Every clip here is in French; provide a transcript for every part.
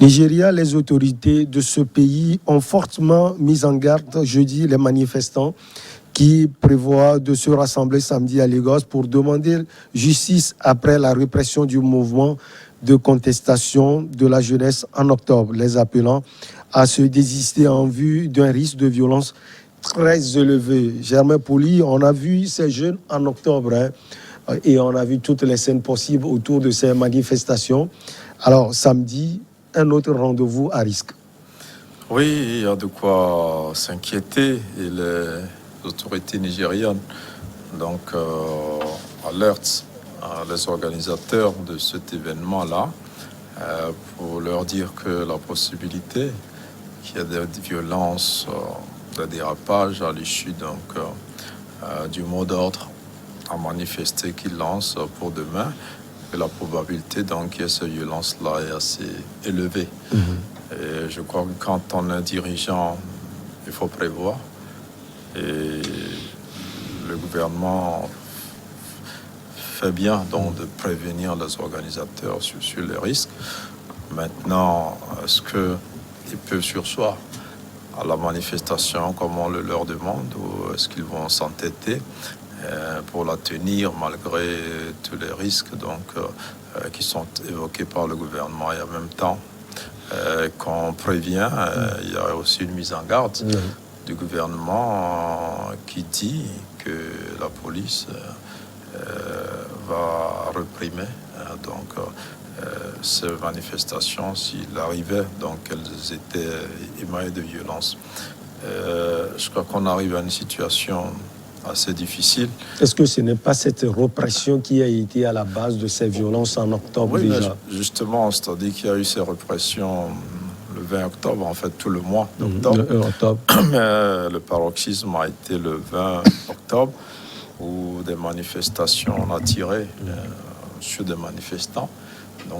Nigeria, les autorités de ce pays ont fortement mis en garde jeudi les manifestants qui prévoient de se rassembler samedi à Lagos pour demander justice après la répression du mouvement de contestation de la jeunesse en octobre, les appelant à se désister en vue d'un risque de violence très élevé. Germain Poli, on a vu ces jeunes en octobre et on a vu toutes les scènes possibles autour de ces manifestations. Alors samedi, un autre rendez-vous à risque. Oui, il y a de quoi s'inquiéter et les autorités nigérianes alertent les organisateurs de cet événement-là pour leur dire que la possibilité qu'il y ait des violences, des dérapages à l'issue du mot d'ordre à manifester qu'ils lancent pour demain, que la probabilité qu'il y ait ces violences-là est assez élevée. Et je crois que quand on est dirigeant, il faut prévoir. Et le gouvernement fait bien de prévenir les organisateurs sur les risques. Maintenant, est-ce qu'ils peuvent sursoir à la manifestation comme on le leur demande, ou est-ce qu'ils vont s'entêter pour la tenir malgré tous les risques qui sont évoqués par le gouvernement? Et en même temps qu'on prévient, il y a aussi une mise en garde du gouvernement qui dit que la police va réprimer ces manifestations s'il arrivait qu'elles étaient émaillées de violence. Je crois qu'on arrive à une situation assez difficile. Est-ce que ce n'est pas cette répression qui a été à la base de ces violences en octobre déjà? Justement, c'est-à-dire qu'il y a eu ces répressions le 20 octobre, en fait tout le mois d'octobre. Mais le paroxysme a été le 20 octobre, où des manifestations ont attiré sur des manifestants,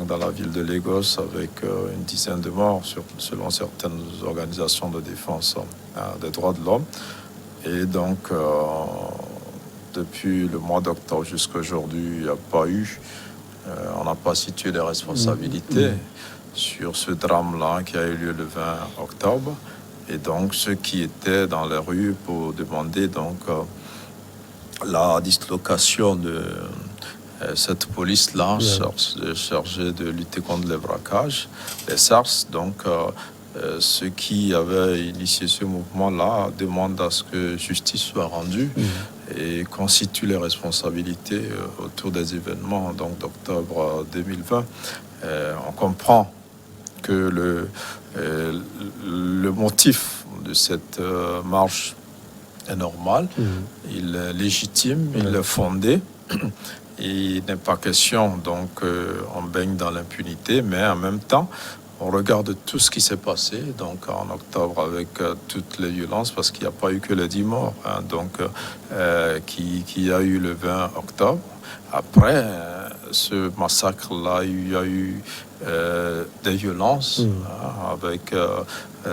dans la ville de Lagos, avec une dizaine de morts selon certaines organisations de défense des droits de l'homme. Et depuis le mois d'octobre jusqu'à aujourd'hui, il n'y a pas eu, on n'a pas situé de responsabilité sur ce drame-là qui a eu lieu le 20 octobre. Et ceux qui étaient dans les rues pour demander la dislocation de cette police-là chargée de lutter contre les braquages, les SARS, ceux qui avaient initié ce mouvement-là demandent à ce que justice soit rendue et constituent les responsabilités autour des événements d'octobre 2020. On comprend que le motif de cette marche est normal, il est légitime, il est fondé. Il n'est pas question on baigne dans l'impunité, mais en même temps on regarde tout ce qui s'est passé en octobre avec toutes les violences, parce qu'il n'y a pas eu que les 10 morts qui a eu le 20 octobre. Après ce massacre-là, il y a eu des violences avec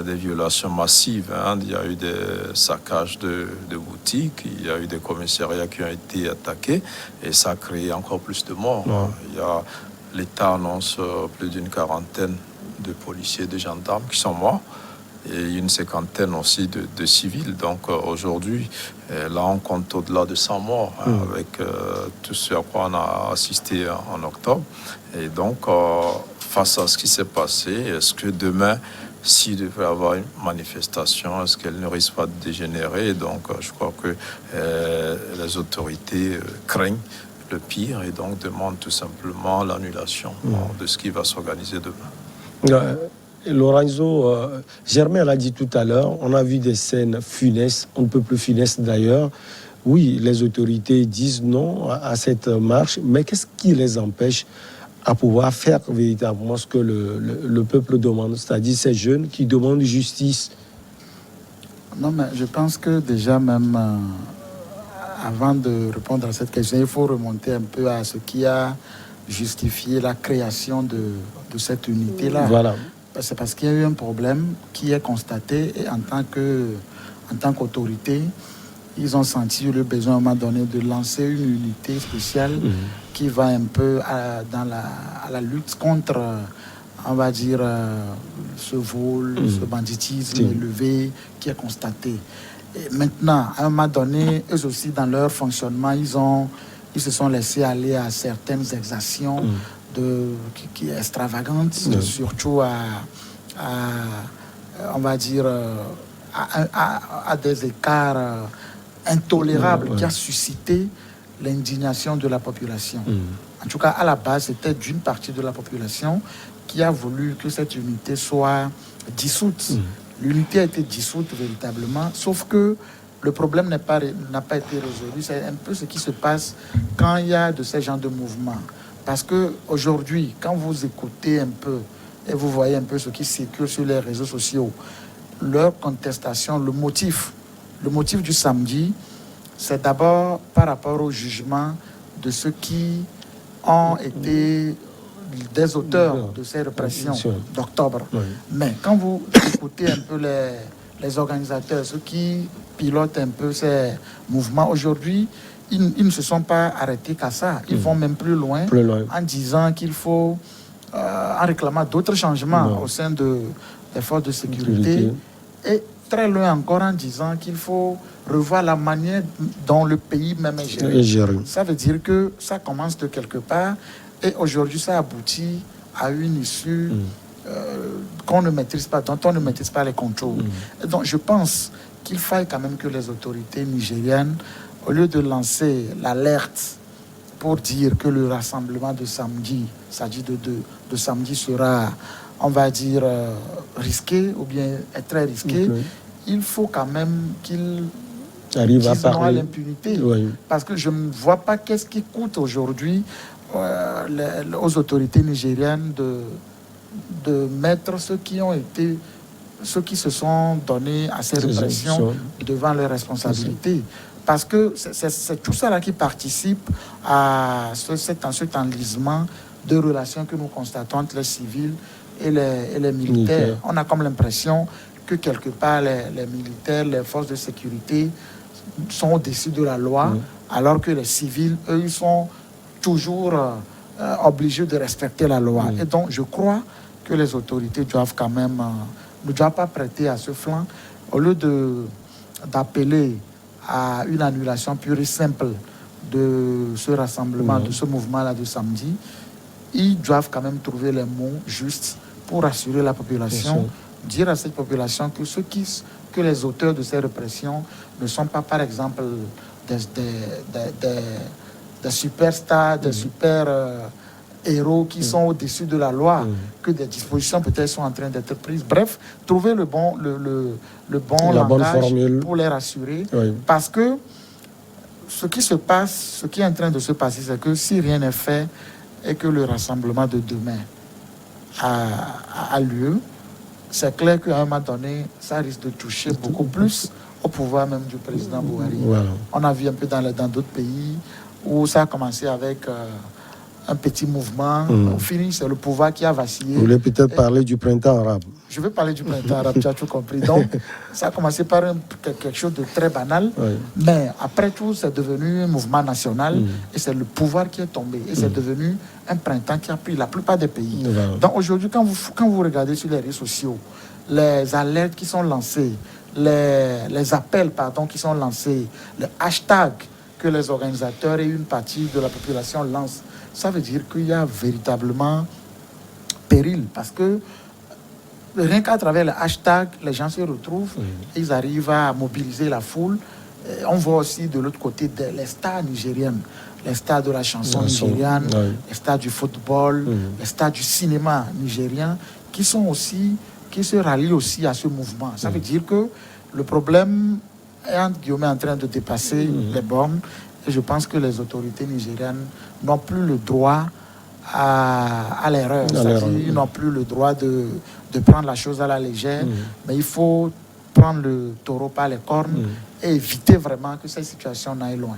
des violations massives. Il y a eu des saccages de boutiques, il y a eu des commissariats qui ont été attaqués, et ça a créé encore plus de morts. L'État annonce plus d'une quarantaine de policiers et de gendarmes qui sont morts, et une cinquantaine aussi de civils. Aujourd'hui, là on compte au-delà de 100 morts avec tout ce à quoi on a assisté en octobre. Et face à ce qui s'est passé, est-ce que demain, s'il devait y avoir une manifestation, est-ce qu'elle ne risque pas de dégénérer? Je crois que les autorités craignent le pire et demandent tout simplement l'annulation de ce qui va s'organiser demain. Lorenzo, Germain l'a dit tout à l'heure, on a vu des scènes funestes, on ne peut plus funestes d'ailleurs. Oui, les autorités disent non à cette marche, mais qu'est-ce qui les empêche à pouvoir faire véritablement ce que le peuple demande, c'est-à-dire ces jeunes qui demandent justice? Non, mais je pense que déjà même avant de répondre à cette question, il faut remonter un peu à ce qui a justifié la création de cette unité-là. Voilà. C'est parce qu'il y a eu un problème qui est constaté, et en tant qu'autorité, ils ont senti le besoin à un moment donné de lancer une unité spéciale qui va un peu à la lutte contre on va dire, ce vol, ce banditisme élevé qui est constaté. Et maintenant, à un moment donné, eux aussi, dans leur fonctionnement, ils se sont laissés aller à certaines exactions qui extravagantes, surtout on va dire, à des écarts intolérables qui a suscité l'indignation de la population. En tout cas, à la base, c'était d'une partie de la population qui a voulu que cette unité soit dissoute. L'unité a été dissoute véritablement, sauf que le problème n'a pas été résolu. C'est un peu ce qui se passe quand il y a de ces genres de mouvements. Parce qu'aujourd'hui, quand vous écoutez un peu et vous voyez un peu ce qui circule sur les réseaux sociaux, leur contestation, le motif du samedi, c'est d'abord par rapport au jugement de ceux qui ont été des auteurs de ces répressions d'octobre. Mais quand vous écoutez un peu les organisateurs, ceux qui pilotent un peu ces mouvements, aujourd'hui, ils ne se sont pas arrêtés qu'à ça. Ils vont même plus loin en disant qu'il faut, en réclamant d'autres changements au sein des forces de sécurité. Et très loin encore en disant qu'il faut revoir la manière dont le pays même est géré. Ça veut dire que ça commence de quelque part et aujourd'hui ça aboutit à une issue qu'on ne maîtrise pas, dont on ne maîtrise pas les contrôles. Et donc je pense qu'il faille quand même que les autorités nigériennes, au lieu de lancer l'alerte pour dire que le rassemblement de samedi, c'est-à-dire de samedi sera, on va dire, risqué ou bien est très risqué, il faut quand même qu'ils arrivent à parler à l'impunité. Parce que je ne vois pas qu'est-ce qui coûte aujourd'hui aux autorités nigériennes de mettre ceux qui se sont donnés à ces répressions devant leurs responsabilités. Parce que c'est tout ça là qui participe à cet enlisement de relations que nous constatons entre les civils et les militaires. On a comme l'impression que quelque part les militaires, les forces de sécurité sont au-dessus de la loi, alors que les civils, eux, ils sont toujours obligés de respecter la loi. Et donc, je crois que les autorités doivent quand même ne doivent pas prêter à ce flanc. Au lieu d'appeler à une annulation pure et simple de ce rassemblement, de ce mouvement-là de samedi, ils doivent quand même trouver les mots justes pour rassurer la population, dire à cette population que les auteurs de ces répressions ne sont pas, par exemple, des superstars, des super héros qui sont au-dessus de la loi, que des dispositions peut-être sont en train d'être prises. Bref, trouver le bon langage pour les rassurer. Parce que ce qui est en train de se passer, c'est que si rien n'est fait et que le rassemblement de demain a lieu, c'est clair qu'à un moment donné, ça risque de toucher beaucoup plus au pouvoir même du président Buhari. On a vu un peu dans d'autres pays où ça a commencé avec un petit mouvement. Au fini, c'est le pouvoir qui a vacillé. Vous voulez peut-être parler du printemps arabe. Je veux parler du printemps arabe, tu as tout compris. Donc, ça a commencé par quelque chose de très banal, mais après tout, c'est devenu un mouvement national et c'est le pouvoir qui est tombé. Et c'est devenu un printemps qui a pris la plupart des pays. Donc aujourd'hui, quand vous regardez sur les réseaux sociaux, les alertes qui sont lancées, les appels qui sont lancés, les hashtags que les organisateurs et une partie de la population lancent, ça veut dire qu'il y a véritablement péril. Parce que rien qu'à travers les hashtags, les gens se retrouvent, ils arrivent à mobiliser la foule. Et on voit aussi de l'autre côté les stars nigériennes, les stars de la chanson nigériane, les stars du football, les stars du cinéma nigérien, qui se rallient aussi à ce mouvement. Ça veut dire que le problème est entre guillemets en train de dépasser les bornes. Et je pense que les autorités nigériennes n'ont plus le droit à l'erreur. Ils n'ont plus le droit de prendre la chose à la légère. Mais il faut prendre le taureau par les cornes et éviter vraiment que cette situation n'aille loin.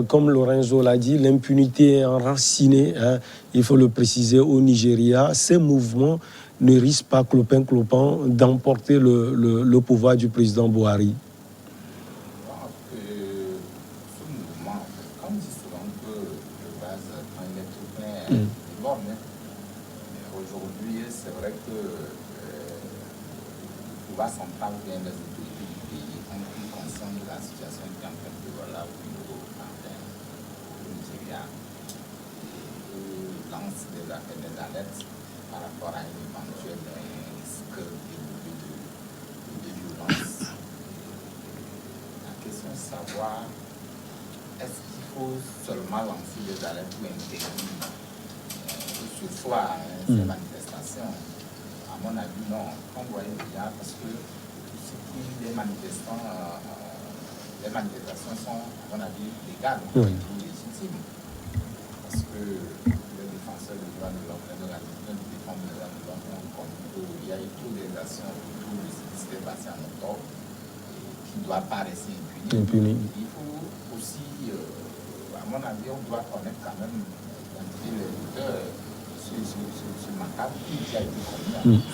Comme Lorenzo l'a dit, l'impunité est enracinée, il faut le préciser, au Nigeria. Ces mouvements ne risquent pas, clopin-clopin, d'emporter le pouvoir du président Buhari. Aujourd'hui, dire, c'est vrai que pouvoir central ou bien les autorités du pays ont pris conscience de la situation qui est en train de voilà, au niveau du Nigeria et lance des alertes par rapport à un éventuel risque de violence. La question est de savoir, est-ce qu'il faut seulement lancer des alertes ou interdire ce soir ces manifestations? À mon avis, non. On voyait déjà parce que les manifestations sont, à mon avis, légales, légitimes. Parce que les défenseurs des droits de l'homme, les organisations de défense des droits de l'homme ont connu qu'il y a eu trop des actions autour de ce qui s'est passé en octobre qui ne doit pas rester impuni. Il faut aussi, à mon avis, on doit connaître quand même les auteurs. Ce macabre qui a été commis.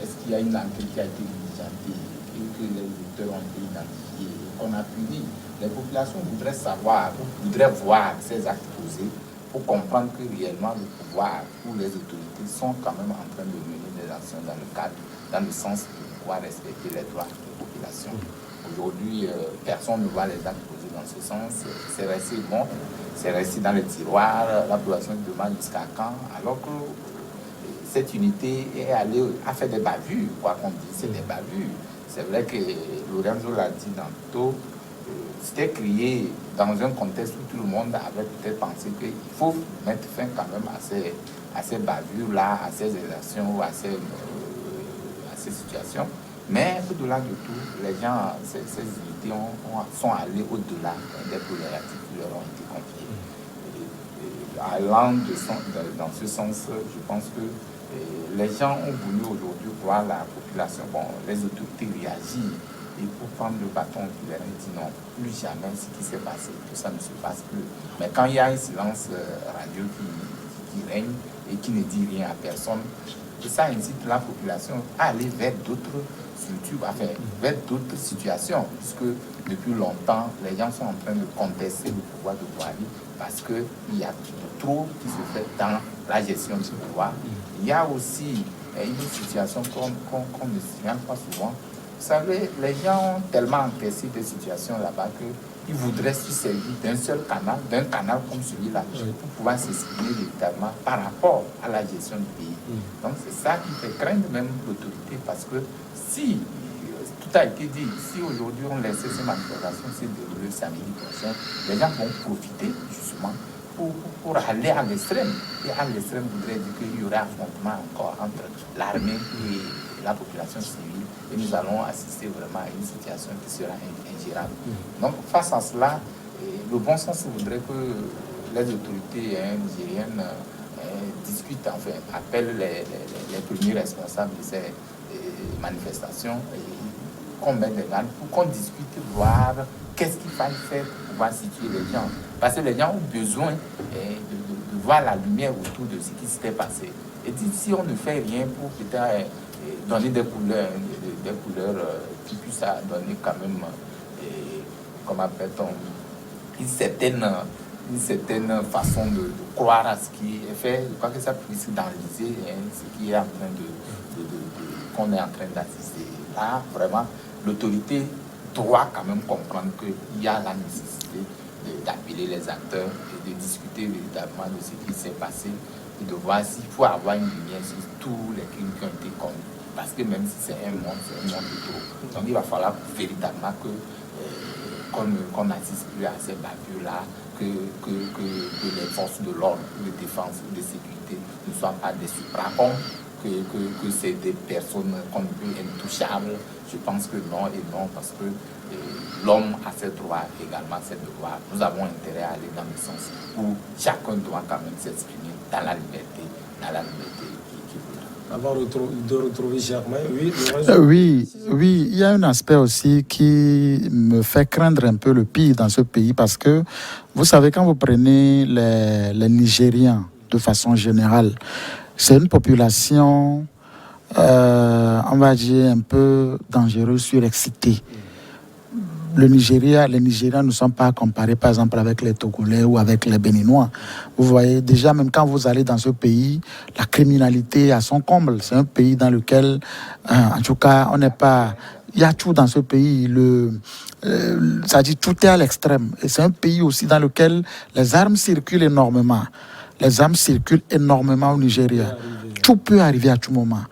Est-ce qu'il y a une enquête qui a été diligentée et que les auteurs ont été identifiés, qu'on a puni? Les populations voudraient savoir, voudraient voir ces actes posés pour comprendre que réellement le pouvoir ou les autorités sont quand même en train de mener des actions dans le sens de pouvoir respecter les droits des populations. Aujourd'hui, personne ne voit les actes posés dans ce sens. C'est resté bon, c'est resté dans les tiroirs. La population demande jusqu'à quand, alors que cette unité a fait des bavures, quoi qu'on dise, c'est des bavures. C'est vrai que Lorenzo l'a dit tantôt, c'était créé dans un contexte où tout le monde avait peut-être pensé qu'il faut mettre fin quand même à ces bavures-là, à ces exactions, à ces situations. Mais au-delà de tout, les gens, ces unités sont allés au-delà des problématiques qui leur ont été confiées. Allant dans ce sens, je pense que les gens ont voulu aujourd'hui voir la population, les autorités réagir et pour prendre le bâton qui leur dit non, plus jamais ce qui s'est passé, tout ça ne se passe plus. Mais quand il y a un silence radio qui règne et qui ne dit rien à personne, ça incite la population à aller vers d'autres structures, vers d'autres situations, puisque depuis longtemps, les gens sont en train de contester le pouvoir de Buhari parce qu'il y a trop qui se fait dans la gestion du pouvoir. Il y a aussi une situation qu'on ne signale pas souvent. Vous savez, les gens ont tellement encaissé des situations là-bas qu'ils voudraient se servir d'un canal comme celui-là, pour pouvoir s'exprimer véritablement par rapport à la gestion du pays. Donc c'est ça qui fait craindre même l'autorité, parce que si, tout a été dit, si aujourd'hui on laissait ces manifestations se dérouler samedi prochain, les gens vont profiter justement pour aller à l'extrême. Et à l'extrême voudrait dire qu'il y aurait affrontement encore entre l'armée et la population civile. Et nous allons assister vraiment à une situation qui sera ingérable. Donc face à cela, le bon sens voudrait que les autorités nigériennes discutent, appellent les premiers responsables de ces manifestations et qu'on mette des gardes pour qu'on discute, voir qu'est-ce qu'il fallait faire pour pouvoir situer les gens. Parce que les gens ont besoin de voir la lumière autour de ce qui s'était passé. Et si on ne fait rien pour peut-être donner des couleurs qui puissent donner quand même, comment appelle-t-on, une certaine façon de croire à ce qui est fait. Je crois que ça puisse d'enliser ce qui est en train qu'on est en train d'assister. Là, vraiment, l'autorité doit quand même comprendre qu'il y a la nécessité d'appeler les acteurs et de discuter véritablement de ce qui s'est passé et de voir s'il faut avoir une lumière sur tous les crimes qui ont été commis. Parce que même si c'est un monde de trop. Donc il va falloir véritablement qu'on n'assiste plus à ces bavures-là, que les forces de l'ordre, de défense ou de sécurité ne soient pas des suprahommes, que c'est des personnes qu'on peut intouchables. Je pense que non et non, parce que l'homme a ses droits, également ses devoirs. Nous avons intérêt à aller dans le sens où chacun doit quand même s'exprimer dans la liberté qu'il voudra. Avant de retrouver Germain, oui, il y a un aspect aussi qui me fait craindre un peu le pire dans ce pays, parce que vous savez, quand vous prenez les Nigériens de façon générale, c'est une population, on va dire, un peu dangereuse, surexcitée. les Nigériens ne sont pas comparés, par exemple, avec les Togolais ou avec les Béninois. Vous voyez, déjà, même quand vous allez dans ce pays, la criminalité a son comble. C'est un pays dans lequel, en tout cas, on n'est pas... Il y a tout dans ce pays. Ça dit tout est à l'extrême. Et c'est un pays aussi dans lequel les armes circulent énormément. Les armes circulent énormément au Nigeria. Tout peut arriver à tout moment.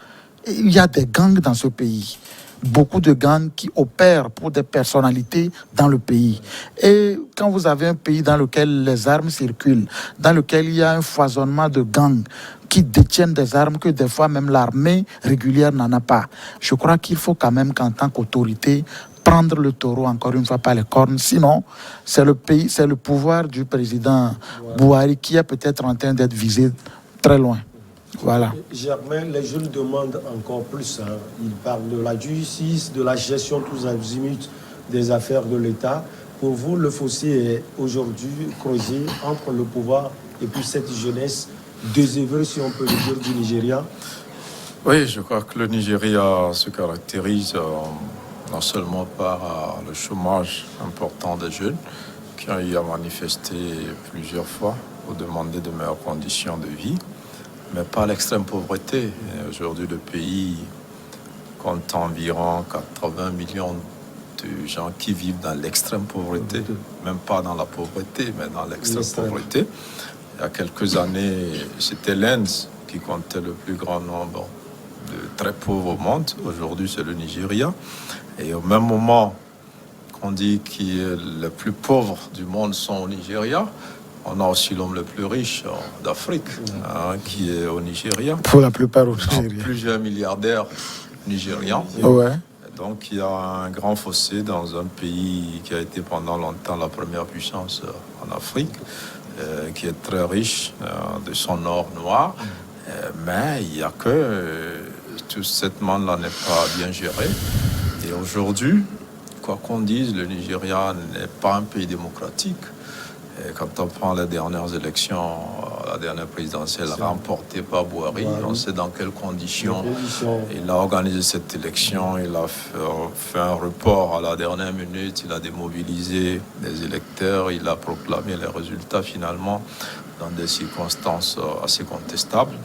Et il y a des gangs dans ce pays. Beaucoup de gangs qui opèrent pour des personnalités dans le pays. Et quand vous avez un pays dans lequel les armes circulent, dans lequel il y a un foisonnement de gangs qui détiennent des armes que des fois même l'armée régulière n'en a pas, je crois qu'il faut quand même qu'en tant qu'autorité, prendre le taureau encore une fois par les cornes. Sinon, c'est le pays, c'est le pouvoir du président Buhari qui est peut-être en train d'être visé très loin. Voilà. Germain, les jeunes demandent encore plus. Ils parlent de la justice, de la gestion tous azimuts des affaires de l'État. Pour vous, le fossé est aujourd'hui creusé entre le pouvoir et puis cette jeunesse désœuvrée, si on peut le dire, du Nigeria. Oui, je crois que le Nigeria se caractérise non seulement par le chômage important des jeunes qui ont eu à manifester plusieurs fois pour demander de meilleures conditions de vie, mais pas l'extrême pauvreté. Aujourd'hui, le pays compte environ 80 millions de gens qui vivent dans l'extrême pauvreté, même pas dans la pauvreté, mais dans l'extrême pauvreté. Il y a quelques années, c'était l'Inde qui comptait le plus grand nombre de très pauvres au monde. Aujourd'hui, c'est le Nigeria. Et au même moment qu'on dit que les plus pauvres du monde sont au Nigeria, on a aussi l'homme le plus riche d'Afrique, qui est au Nigeria. Pour la plupart au Nigeria. Plusieurs milliardaires nigérians. Ouais. Donc il y a un grand fossé dans un pays qui a été pendant longtemps la première puissance en Afrique, qui est très riche de son or noir. Mais il n'y a que tout cette monde-là n'est pas bien géré. Et aujourd'hui, quoi qu'on dise, le Nigeria n'est pas un pays démocratique. Et quand on prend les dernières élections, la dernière présidentielle remportée par Buhari, on sait dans quelles conditions il a organisé cette élection. Il a fait un report à la dernière minute, il a démobilisé les électeurs, il a proclamé les résultats finalement dans des circonstances assez contestables.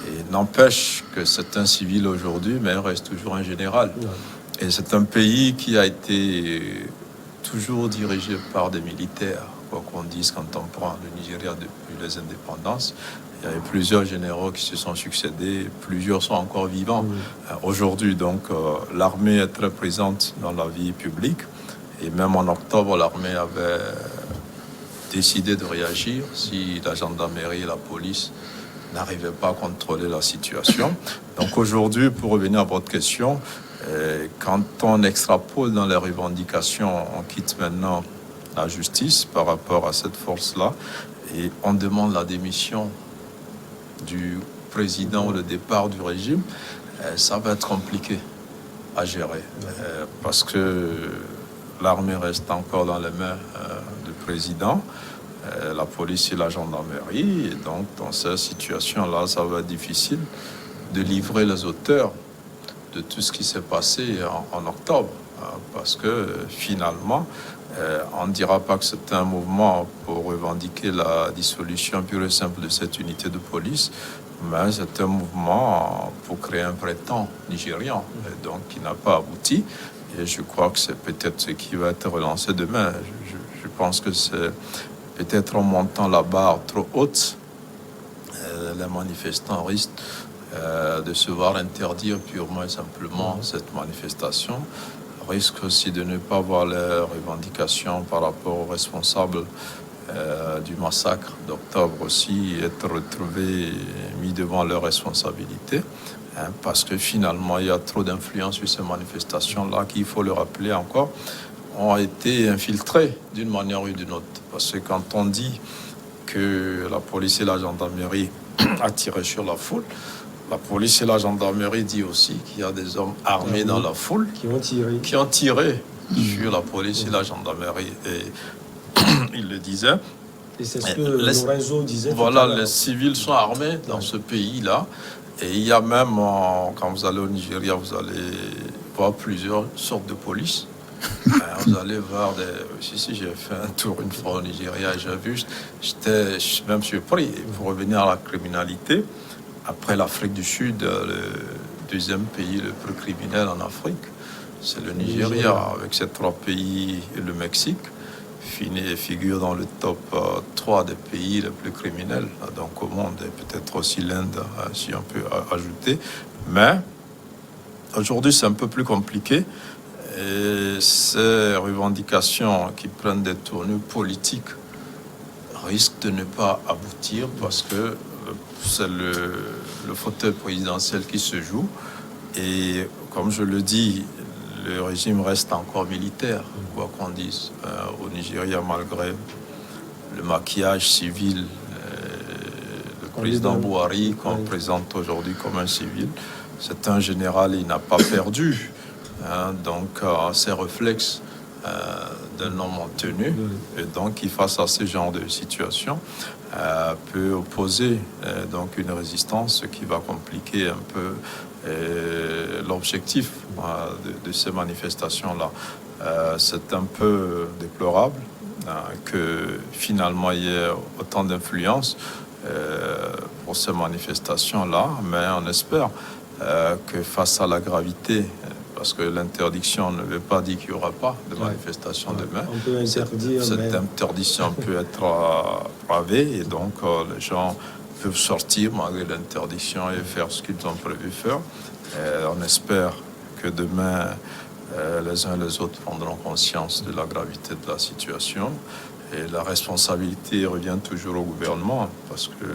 Et n'empêche que c'est un civil aujourd'hui, mais il reste toujours un général. Et c'est un pays qui a été toujours dirigé par des militaires. Quoi qu'on dise, quand on prend le Nigeria depuis les indépendances, il y avait plusieurs généraux qui se sont succédés, plusieurs sont encore vivants. Aujourd'hui, donc, l'armée est très présente dans la vie publique. Et même en octobre, l'armée avait décidé de réagir si la gendarmerie et la police n'arrivaient pas à contrôler la situation. Donc aujourd'hui, pour revenir à votre question, quand on extrapole dans les revendications, on quitte maintenant la justice par rapport à cette force-là et on demande la démission du président ou le départ du régime, ça va être compliqué à gérer parce que l'armée reste encore dans les mains du président, la police et la gendarmerie, et donc dans cette situation-là, ça va être difficile de livrer les auteurs de tout ce qui s'est passé en octobre, parce que finalement, on ne dira pas que c'est un mouvement pour revendiquer la dissolution pure et simple de cette unité de police, mais c'est un mouvement pour créer un prétend nigérian, et donc qui n'a pas abouti. Et je crois que c'est peut-être ce qui va être relancé demain. Je pense que c'est peut-être en montant la barre trop haute, les manifestants risquent de se voir interdire purement et simplement cette manifestation, risque aussi de ne pas voir les revendications par rapport aux responsables du massacre d'octobre aussi être retrouvés et mis devant leurs responsabilités, parce que finalement il y a trop d'influence sur ces manifestations-là qui, il faut le rappeler encore, ont été infiltrées d'une manière ou d'une autre. Parce que quand on dit que la police et la gendarmerie a tiré sur la foule, la police et la gendarmerie dit aussi qu'il y a des hommes armés dans la foule qui ont tiré sur la police et la gendarmerie. Et il le disait. Et c'est ce que Lorenzo disait. Voilà, les civils sont armés dans ce pays-là. Et il y a même, quand vous allez au Nigeria, vous allez voir plusieurs sortes de police. Vous allez voir si j'ai fait un tour une fois au Nigeria, j'ai vu, j'étais même surpris. Pour revenir à la criminalité, après l'Afrique du Sud, le deuxième pays le plus criminel en Afrique, c'est le Nigeria, avec ces 3 pays et le Mexique, figure dans le top 3 des pays les plus criminels donc au monde, et peut-être aussi l'Inde, si on peut ajouter. Mais aujourd'hui, c'est un peu plus compliqué. Et ces revendications qui prennent des tournures politiques risquent de ne pas aboutir parce que c'est le fauteuil présidentiel qui se joue. Et comme je le dis, le régime reste encore militaire, quoi qu'on dise, au Nigeria, malgré le maquillage civil. Le président Buhari, qu'on présente aujourd'hui comme un civil, c'est un général, il n'a pas perdu. Donc, ces réflexes d'un homme en tenue, et donc, qui face à ce genre de situation, peut opposer donc une résistance, ce qui va compliquer un peu l'objectif de ces manifestations-là. C'est un peu déplorable que finalement il y ait autant d'influence pour ces manifestations-là, mais on espère que face à la gravité, parce que l'interdiction ne veut pas dire qu'il n'y aura pas de manifestation demain. Cette interdiction peut être bravée et donc les gens peuvent sortir malgré l'interdiction et faire ce qu'ils ont prévu faire. On espère que demain, les uns et les autres prendront conscience de la gravité de la situation. Et la responsabilité revient toujours au gouvernement parce que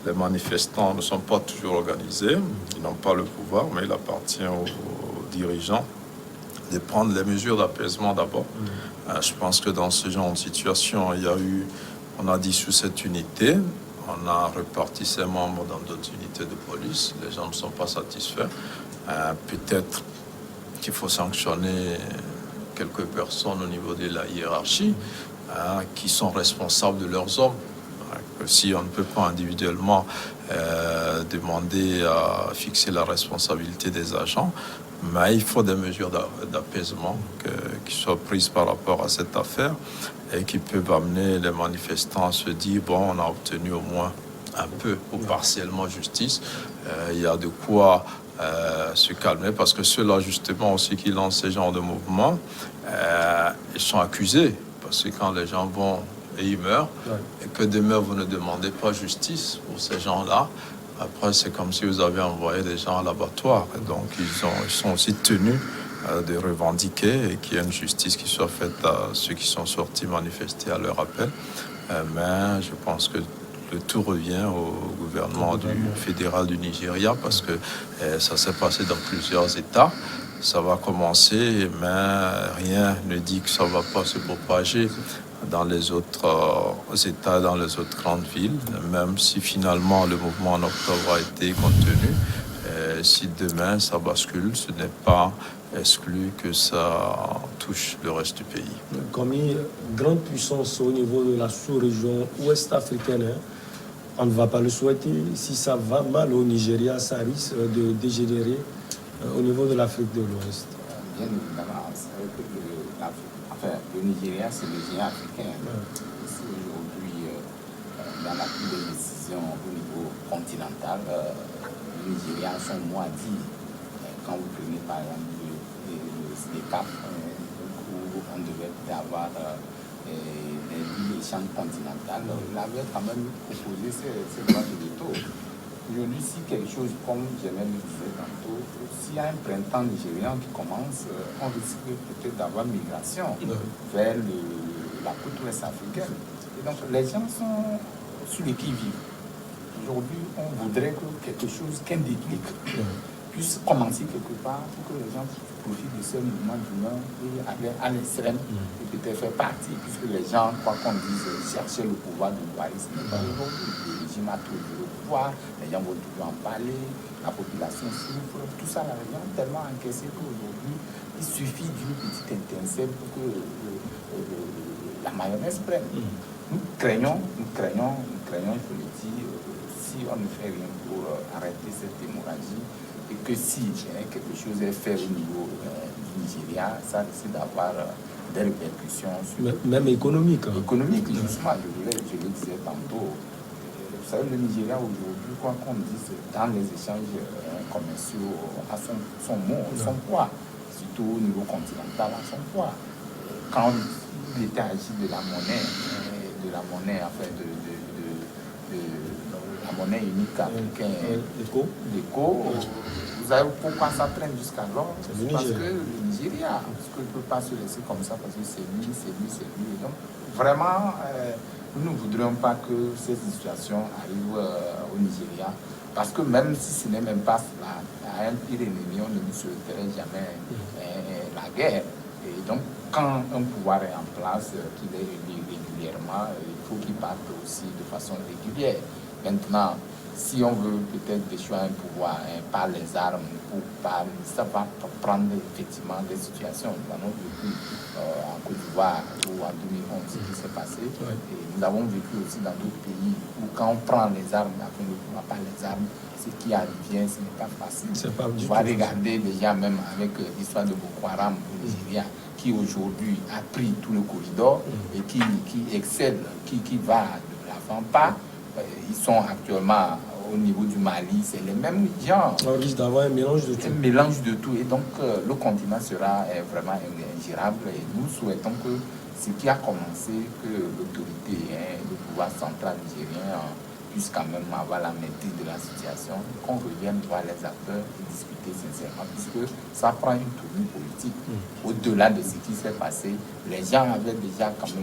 les manifestants ne sont pas toujours organisés, ils n'ont pas le pouvoir, mais il appartient aux dirigeants de prendre les mesures d'apaisement d'abord. Je pense que dans ce genre de situation, on a dissous cette unité, on a reparti ses membres dans d'autres unités de police, les gens ne sont pas satisfaits. Peut-être qu'il faut sanctionner quelques personnes au niveau de la hiérarchie qui sont responsables de leurs hommes. Si on ne peut pas individuellement demander à fixer la responsabilité des agents, mais il faut des mesures d'apaisement qui soient prises par rapport à cette affaire et qui peuvent amener les manifestants à se dire bon, on a obtenu au moins un peu ou partiellement justice. Il y a de quoi se calmer parce que ceux-là justement aussi qui lancent ce genre de mouvement, ils sont accusés parce que quand les gens vont et ils meurent, et que demain vous ne demandez pas justice pour ces gens-là, après c'est comme si vous avez envoyé des gens à l'abattoir. Et donc ils sont aussi tenus de revendiquer et qu'il y ait une justice qui soit faite à ceux qui sont sortis manifester à leur appel. Mais je pense que le tout revient au gouvernement fédéral du Nigeria parce que ça s'est passé dans plusieurs États. Ça va commencer, mais rien ne dit que ça ne va pas se propager dans les autres États, dans les autres grandes villes, même si finalement le mouvement en octobre a été contenu. Si demain ça bascule, ce n'est pas exclu que ça touche le reste du pays. Comme une grande puissance au niveau de la sous-région ouest africaine, on ne va pas le souhaiter. Si ça va mal au Nigeria, ça risque de dégénérer au niveau de l'Afrique de l'Ouest. Bien évidemment, c'est vrai que le Nigeria, c'est le géant africain. C'est aujourd'hui, dans la prise de décision au niveau continental, les Nigérians sont moins dits. Quand vous prenez par exemple les CAP, où on devait avoir les villes échanges continentales, il avait quand même proposé ces droits de veto. Aujourd'hui, si quelque chose, comme Jamel le disait tantôt, s'il y a un printemps nigérian qui commence, on risque peut-être d'avoir migration vers la côte ouest africaine. Et donc, les gens sont sur les qui-vive. Aujourd'hui, on voudrait que quelque chose, qu'un déclic puisse commencer quelque part pour que les gens profitent de ce mouvement d'humeur et aller à l'extrême et peut-être faire partie, puisque les gens, quoi qu'on dise, chercher le pouvoir de Buhari, ce n'est pas aujourd'hui. Le régime a trouvé le pouvoir, les gens vont toujours en parler, la population souffre, tout ça, les gens ont tellement encaissé qu'aujourd'hui, il suffit d'une petite étincelle pour que la mayonnaise prenne. Nous craignons, il faut le dire, si on ne fait rien pour arrêter cette hémorragie, et que si quelque chose est fait au niveau du Nigeria, ça risque d'avoir des répercussions sur même économique. économique, justement, je le disais tantôt. Vous savez, le Nigeria aujourd'hui, quoi qu'on dise, dans les échanges commerciaux, a son poids, surtout au niveau continental, a son poids. Quand il était agi de la monnaie, enfin, de la monnaie unique africaine, l'éco, vous savez pourquoi ça traîne jusqu'alors? Parce que le Nigeria, parce que ne peut pas se laisser comme ça, parce que c'est lui. Et donc, vraiment, nous ne voudrions pas que cette situation arrive au Nigeria, parce que même si ce n'est même pas cela, à un pire ennemi, on ne nous souhaiterait jamais la guerre. Et donc, quand un pouvoir est en place, qu'il est élu régulièrement, il faut qu'il parte aussi de façon régulière. Maintenant, si on veut peut-être déchoir un pouvoir par les armes, ça va prendre effectivement des situations. Nous avons vécu en Côte d'Ivoire ou en 2011 ce qui s'est passé. Ouais. Et nous avons vécu aussi dans d'autres pays où quand on prend les armes, après on ne prend pas les armes, ce qui advient, ce n'est pas facile. On va regarder déjà même avec l'histoire de Boko Haram au Nigeria, qui aujourd'hui a pris tout le corridor et qui excelle, qui va de l'avant pas. Ils sont actuellement au niveau du Mali, c'est les mêmes gens. On risque d'avoir un mélange de tout. Un mélange de tout. Et donc, le continent sera vraiment ingérable. Et nous souhaitons que ce qui a commencé, que l'autorité, le pouvoir central nigérien puisse quand même avoir la maîtrise de la situation, qu'on revienne voir les acteurs et discuter sincèrement, puisque ça prend une tournure politique. Au-delà de ce qui s'est passé, les gens avaient déjà quand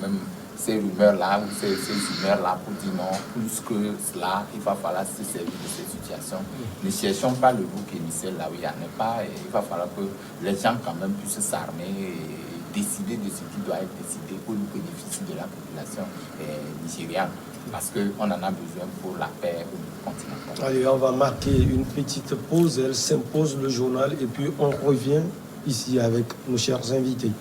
même ces rumeurs-là ou ces humeurs-là pour dire non, plus que cela, il va falloir se servir de cette situation. Ne cherchons pas le bouc émissaire là où il n'y en a pas. Et il va falloir que les gens quand même puissent s'armer et décider de ce qui doit être décidé pour le bénéfice de la population nigériane. Parce qu'on en a besoin pour la paix au niveau continental. Allez, on va marquer une petite pause. Elle s'impose le journal et puis on revient ici avec nos chers invités.